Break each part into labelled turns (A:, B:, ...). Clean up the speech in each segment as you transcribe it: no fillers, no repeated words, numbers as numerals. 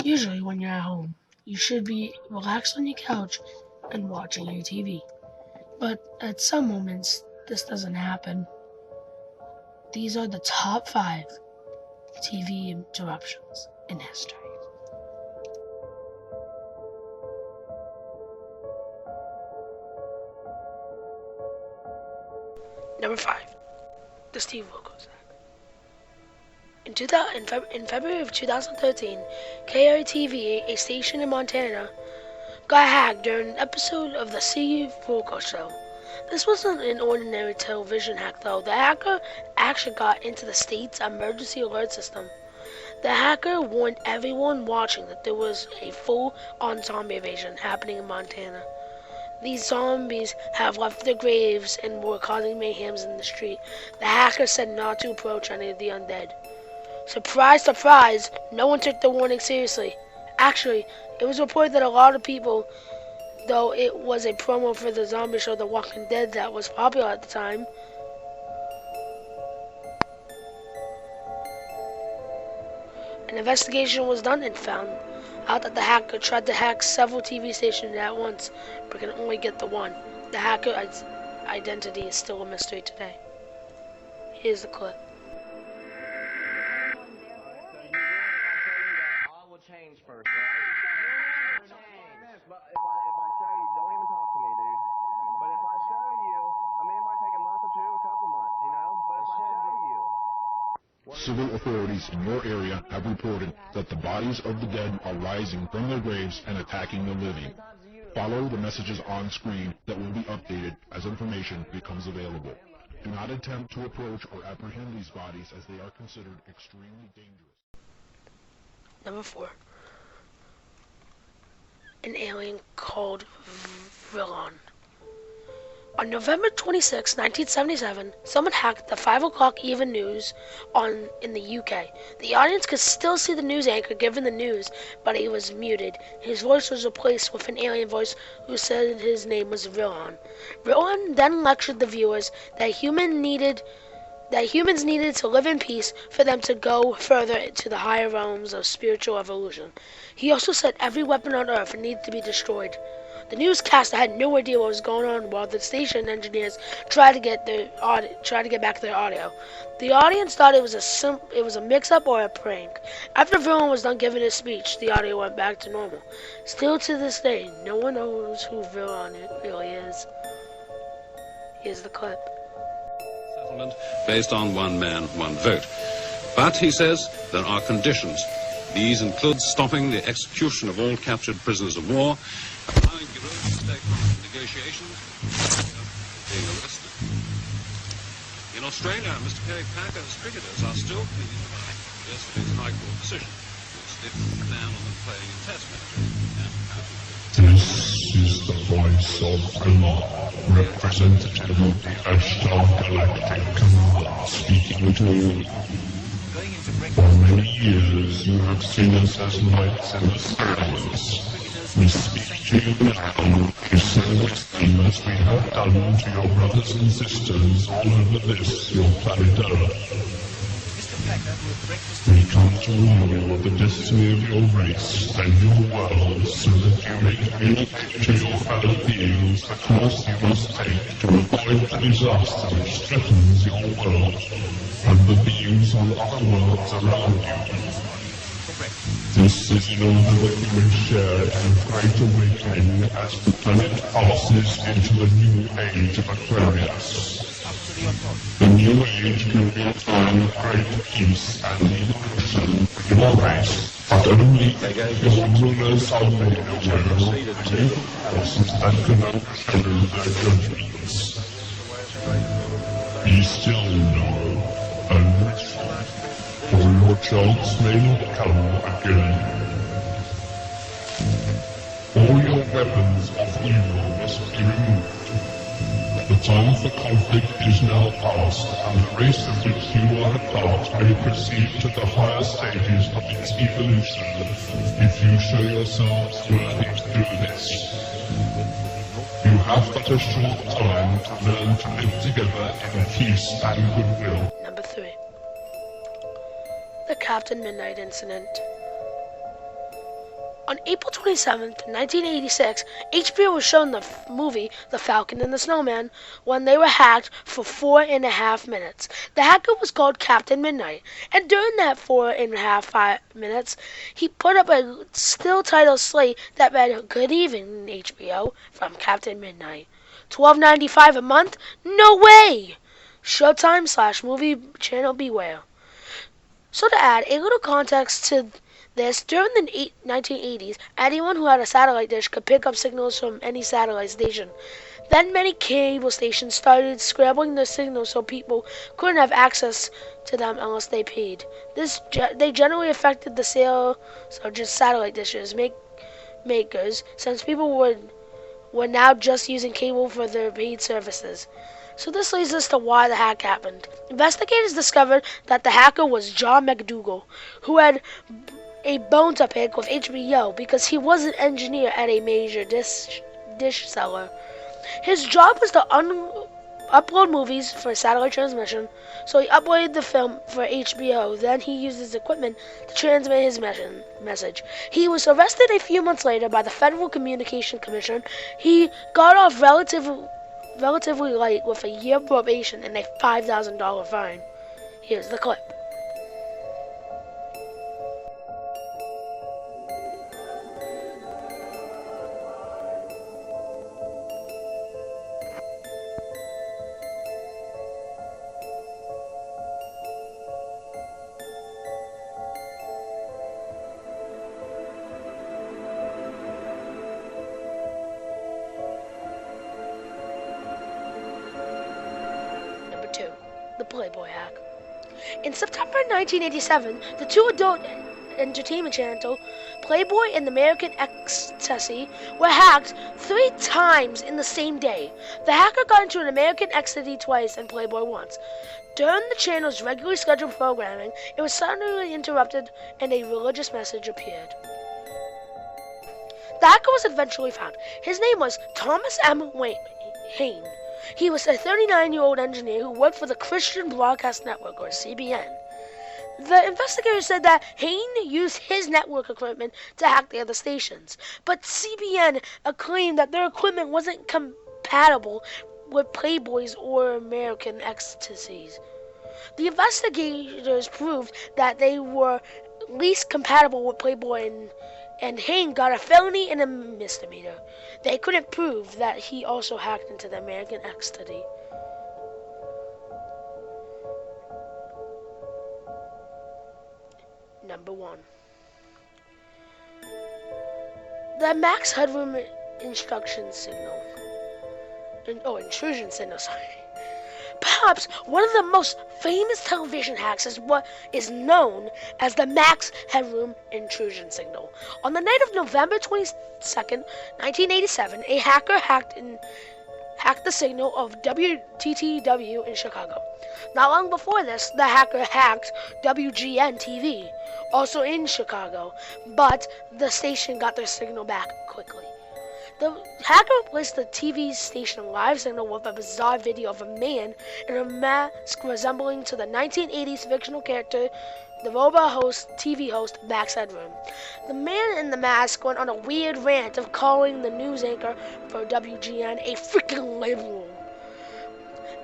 A: Usually when you're at home, you should be relaxed on your couch and watching your TV. But at some moments, this doesn't happen. These are the top 5 TV interruptions in history. Number 5. The Steve Wilkos hack. In February of 2013, KRTV, a station in Montana, got hacked during an episode of the Steve Wilkos Show. This wasn't an ordinary television hack, though. The hacker actually got into the state's emergency alert system. The hacker warned everyone watching that there was a full-on zombie invasion happening in Montana. These zombies have left their graves and were causing mayhem in the street. The hacker said not to approach any of the undead. Surprise, surprise, no one took the warning seriously. Actually, it was reported that a lot of people, though it was a promo for the zombie show The Walking Dead that was popular at the time, an investigation was done and found out that the hacker tried to hack several TV stations at once, but can only get the one. The hacker's identity is still a mystery today. Here's the clip.
B: I will change first, right? But if I show you, don't even talk to me, dude. But if I show you, I mean, it might take a month or two, a couple months, you know? But if I show you...
C: Civil authorities in your area have reported that the bodies of the dead are rising from their graves and attacking the living. Follow the messages on screen that will be updated as information becomes available. Do not attempt to approach or apprehend these bodies as they are considered extremely dangerous.
A: Number 4. An alien called Villain. On November 26, 1977, someone hacked the 5 o'clock even news in the UK. The audience could still see the news anchor giving the news, but he was muted. His voice was replaced with an alien voice who said his name was Villain. Villain then lectured the viewers that humans needed to live in peace for them to go further into the higher realms of spiritual evolution. He also said every weapon on Earth needed to be destroyed. The newscaster had no idea what was going on while the station engineers tried to get back their audio. The audience thought it was a mix-up or a prank. After Villain was done giving his speech, the audio went back to normal. Still to this day, no one knows who Villain really is. Here's the clip.
D: Settlement based on one man, one vote. But, he says, there are conditions. These include stopping the execution of all captured prisoners of war, allowing bureaus to take part in negotiations, being arrested. In Australia, Mr. Kerry Packer's cricketers are still pleading the right of yesterday's High Court decision, which did ban on them playing in Test matches.
E: This is the voice of Allah, representative of the Ashtar Galactic Command, speaking to you. For many years you have seen us as lights in the skies. We speak to you now to service them as we have done to your brothers and sisters all over this, your planet Earth. We come to warn you of the destiny of your race and your world so that you may communicate to your fellow beings the course you must take to avoid the disaster which threatens your world and the beings on other worlds around you. This is in order that you may share in the great awakening as the planet passes into the new age of Aquarius. The new age will be a time of great peace and evolution for your race, but only your rulers are made aware of the new forces that can overshadow their judgments. Be still now, and listen, for your chance may not come again. All your weapons of evil must be removed. The time for conflict is now past, and the race of which you are a part may proceed to the higher stages of its evolution, if you show yourselves worthy to do this. You have but a short time to learn to live together in peace and goodwill.
A: Number 3. The Captain Midnight Incident. On April 27th, 1986, HBO was shown the movie The Falcon and the Snowman when they were hacked for 4.5 minutes. The hacker was called Captain Midnight, and during that 4.5 minutes, he put up a still title slate that read, "Good evening, HBO," from Captain Midnight. $12.95 a month? No way! Showtime/movie channel beware. So to add a little context to this, during the 1980s, anyone who had a satellite dish could pick up signals from any satellite station. Then many cable stations started scrambling their signals so people couldn't have access to them unless they paid. They generally affected the sales of just satellite dishes makers, since people were now just using cable for their paid services. So this leads us to why the hack happened. Investigators discovered that the hacker was John McDougal, who had a bone to pick with HBO because he was an engineer at a major dish seller. His job was to upload movies for satellite transmission, so he uploaded the film for HBO. Then he used his equipment to transmit his message. He was arrested a few months later by the Federal Communications Commission. He got off relatively light with a year probation and a $5,000 fine. Here's the clip. The Playboy hack. In September 1987, the two adult entertainment channel, Playboy and American Ecstasy, were hacked 3 times in the same day. The hacker got into an American Ecstasy twice and Playboy once. During the channel's regularly scheduled programming, it was suddenly interrupted and a religious message appeared. The hacker was eventually found. His name was Thomas M. Hayne. He was a 39-year-old engineer who worked for the Christian Broadcast Network, or CBN. The investigators said that Hayne used his network equipment to hack the other stations, but CBN claimed that their equipment wasn't compatible with Playboy's or American Ecstasies. The investigators proved that they were least compatible with Playboy, and Hayne got a felony and a misdemeanor. They couldn't prove that he also hacked into the American Ecstasy. Number 1. The max headroom intrusion signal. Perhaps one of the most famous television hacks is what is known as the max headroom intrusion signal. On the night of November 22nd, 1987, a hacker hacked the signal of WTTW in Chicago. Not long before this, the hacker hacked WGN TV, also in Chicago, but the station got their signal back quickly. The hacker replaced the TV station live signal with a bizarre video of a man in a mask resembling to the 1980s fictional character, the robot TV host, Max Headroom. The man in the mask went on a weird rant of calling the news anchor for WGN a freaking liberal.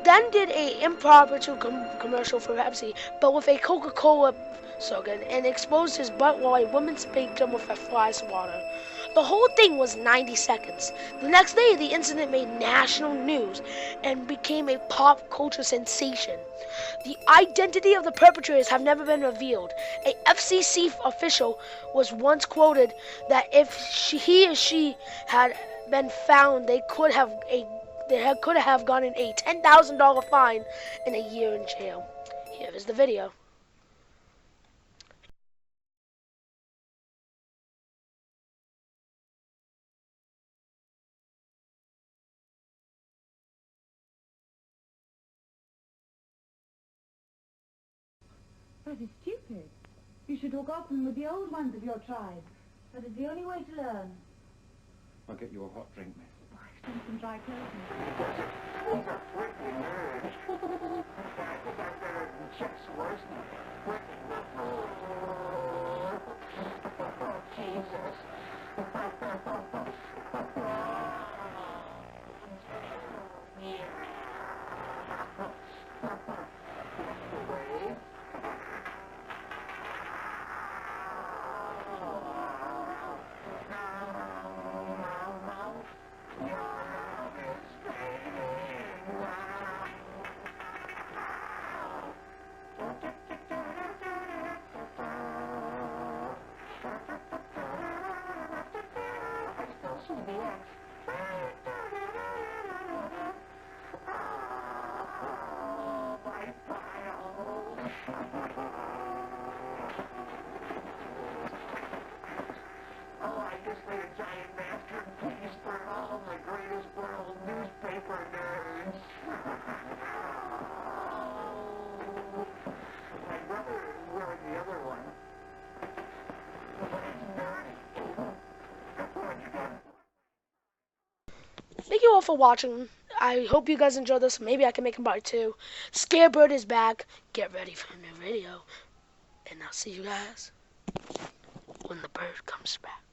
A: Then did a impromptu commercial for Pepsi, but with a Coca-Cola slogan, and exposed his butt while a woman spanked him with a fly swatter. The whole thing was 90 seconds. The next day, the incident made national news and became a pop culture sensation. The identity of the perpetrators have never been revealed. A FCC official was once quoted that if he or she had been found, they could have gotten a $10,000 fine and a year in jail. Here is the video.
F: That is stupid. You should talk often with the old ones of your tribe. That is the only way to learn.
G: I'll get you a hot drink, miss.
F: I've done some dry clothing.
H: Jesus.
A: Thank you all for watching. I hope you guys enjoyed this. Maybe I can make a part 2. Scarebird is back. Get ready for a new video. And I'll see you guys when the bird comes back.